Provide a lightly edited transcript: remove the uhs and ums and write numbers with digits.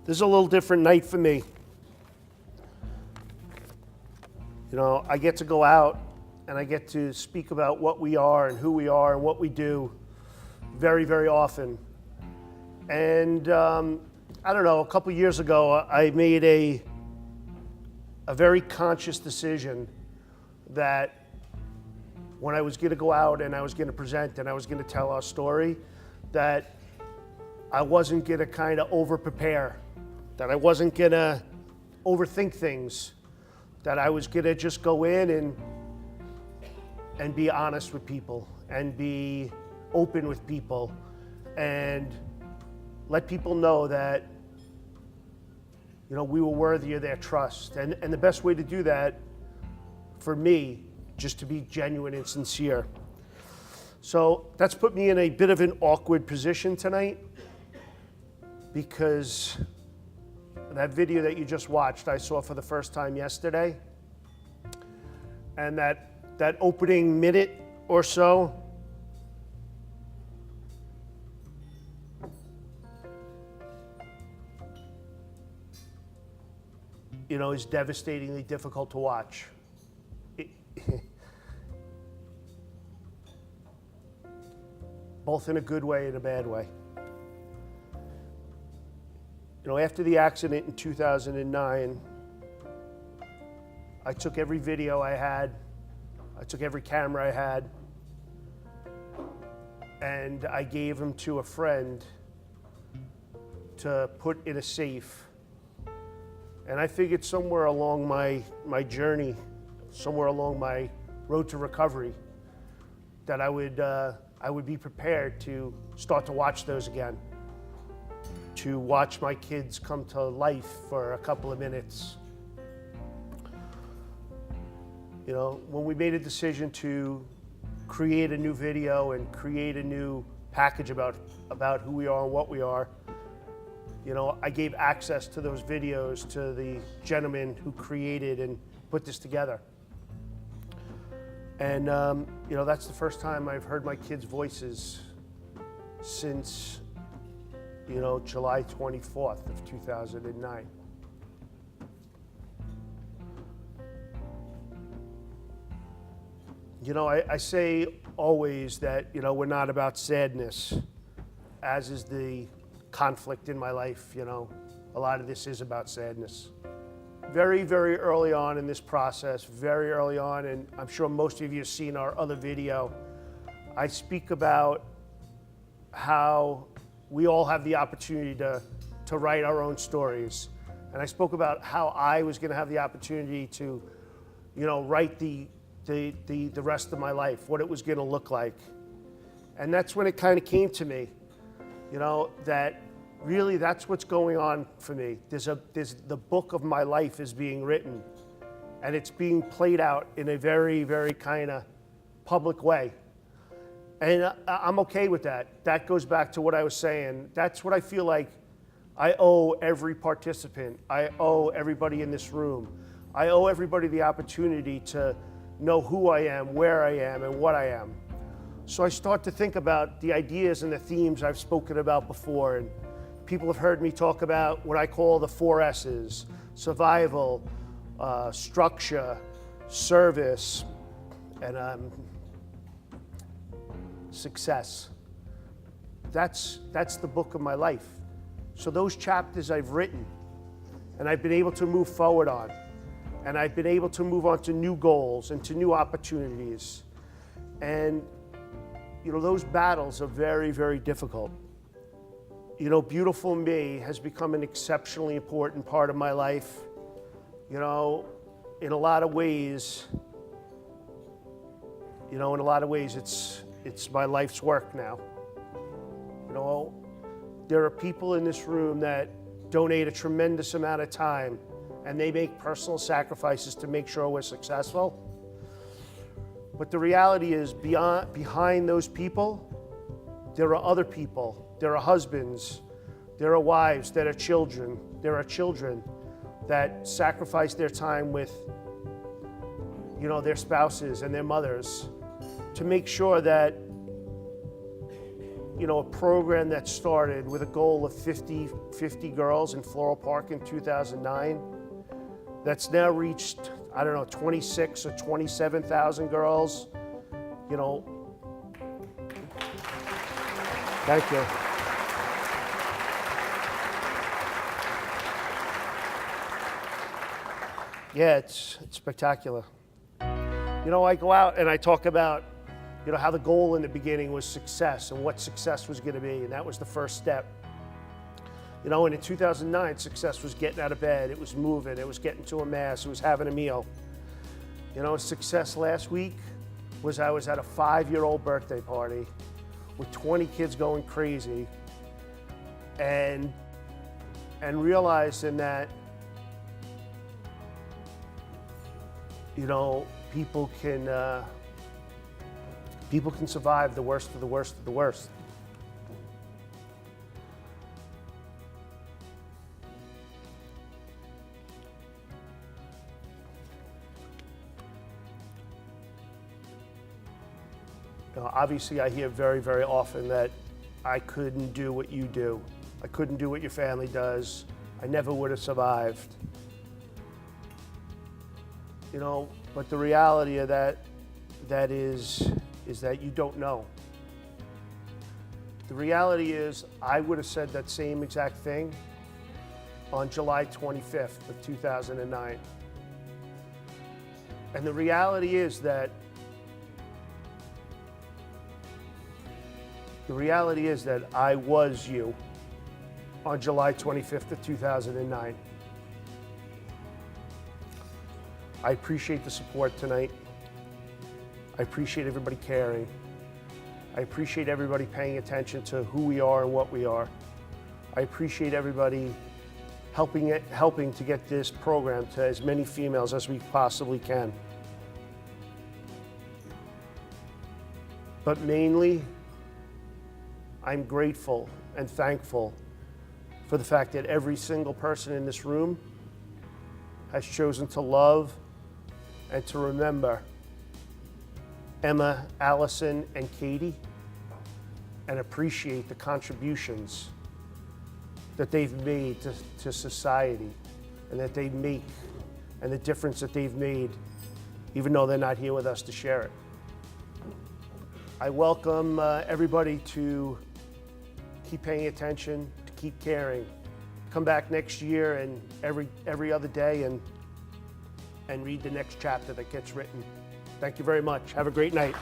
This is a little different night for me. You know, I get to go out and I get to speak about what we are and who we are and what we do very, very often. And I don't know, a couple years ago, I made a very conscious decision that when I was going to go out and I was going to present and I was going to tell our story, that I wasn't going to kind of over-prepare, that I wasn't going to overthink things, that I was going to just go in and be honest with people and be open with people and let people know that, you know, we were worthy of their trust. And the best way to do that, for me, just to be genuine and sincere. So that's put me in a bit of an awkward position tonight, because that video that you just watched, I saw for the first time yesterday. And that opening minute or so, you know, is devastatingly difficult to watch. Both in a good way and a bad way. You know, after the accident in 2009, I took every video I had, I took every camera I had, and I gave them to a friend to put in a safe. And I figured somewhere along my journey, somewhere along my road to recovery, that I would be prepared to start to watch those again, to watch my kids come to life for a couple of minutes. You know, when we made a decision to create a new video and create a new package about who we are and what we are, you know, I gave access to those videos to the gentleman who created and put this together. And, you know, that's the first time I've heard my kids' voices since, you know, July 24th of 2009. You know, I say always that, you know, we're not about sadness, as is the conflict in my life. You know, a lot of this is about sadness. Very, very early on in this process, very early on, and I'm sure most of you have seen our other video, I speak about how we all have the opportunity to write our own stories. And I spoke about how I was going to have the opportunity to, you know, write the rest of my life, what it was going to look like. And that's when it kind of came to me, you know, that really that's what's going on for me. There's the book of my life is being written, and it's being played out in a very, very kind of public way. And I'm okay with that. That goes back to what I was saying. That's what I feel like I owe every participant. I owe everybody in this room. I owe everybody the opportunity to know who I am, where I am, and what I am. So I start to think about the ideas and the themes I've spoken about before. And people have heard me talk about what I call the 4 S's: survival, structure, service, and success. That's the book of my life. So those chapters I've written, and I've been able to move forward on, and I've been able to move on to new goals and to new opportunities. And, you know, those battles are very, very difficult. You know, Beautiful Me has become an exceptionally important part of my life. You know, in a lot of ways, it's my life's work now. You know, there are people in this room that donate a tremendous amount of time, and they make personal sacrifices to make sure we're successful. But the reality is, behind those people, there are other people. There are husbands, there are wives, there are children that sacrifice their time with, you know, their spouses and their mothers to make sure that, a program that started with a goal of 50 girls in Floral Park in 2009, that's now reached, I don't know, 26 or 27,000 girls. Thank you. Yeah, it's spectacular. I go out and I talk about, how the goal in the beginning was success and what success was going to be, and that was the first step. And in 2009, success was getting out of bed, it was moving, it was getting to a mass, it was having a meal. Success last week was I was at a 5-year-old birthday party with 20 kids going crazy, and realizing that, people can survive the worst of the worst of the worst. Obviously, I hear very, very often that I couldn't do what you do. I couldn't do what your family does. I never would have survived. But the reality of that is that you don't know. The reality is I would have said that same exact thing on July 25th of 2009. And the reality is that I was you on July 25th of 2009. I appreciate the support tonight. I appreciate everybody caring. I appreciate everybody paying attention to who we are and what we are. I appreciate everybody helping to get this program to as many females as we possibly can. But mainly, I'm grateful and thankful for the fact that every single person in this room has chosen to love and to remember Emma, Allison, and Katie, and appreciate the contributions that they've made to society, and that they make, and the difference that they've made, even though they're not here with us to share it. I welcome everybody to keep paying attention, to keep caring. Come back next year and every other day and read the next chapter that gets written. Thank you very much. Have a great night.